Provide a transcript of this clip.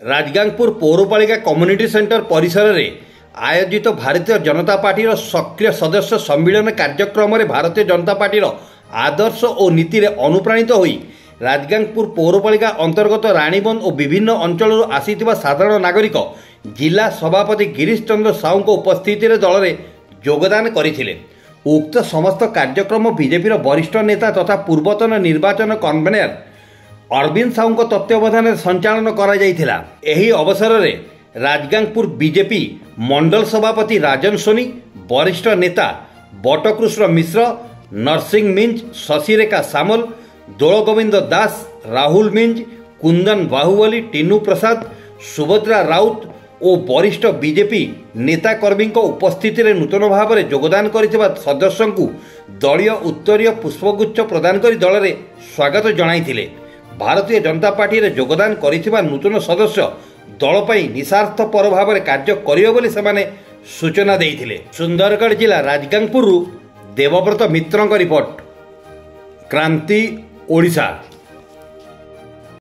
Rajgangpur पौरपालिका community centre परिसर में आयोजित भारतीय जनता पार्टी सक्रिय सदस्य सम्मिलन कार्यक्रम में भारतीय जनता पार्टी आदर्श और नीति रे अनुप्राणित होई राजगांगपुर पौरपालिका अंतर्गत रानीबंध और विभिन्न अंचल आसीथिबा साधारण नागरिक जिला सभापति गिरीश चंद्र साहू उपस्थिति रे दल में योगदान करथिले। उक्त समस्त कार्यक्रम बीजेपी वरिष्ठ नेता तथा पूर्वतन निर्वाचन कन्वेनर अरविंद साहू तत्वावधान में संचालन करा जायथिला। एही अवसर में राजगांगपुर बीजेपी मंडल सभापति राजन सोनी, वरिष्ठ नेता बटकृष्ण मिश्र, नरसिंह मिंज, शशिरेखा सामल, दोलगोविंद दास, राहुल मिंज, कुंदन बाहुबली, टीनू प्रसाद, सुभद्रा राउत और वरिष्ठ बीजेपी नेताकर्मी उपस्थिति में नूतन भाव में योगदान करथिबा सदस्यों को दलीय उत्तरीय पुष्पगुच्छ प्रदान कर दल में स्वागत जणाइथिले। भारतीय जनता पार्टी रे योगदान करथिबा नूतन सदस्य दल पर निस्वार्थपर भाव में कार्य करिवे बोली सेमाने सूचना देइथिले। सुंदरगढ़ जिला राजगांगपुर देवव्रत मित्रों रिपोर्ट, क्रांति ओडिशा।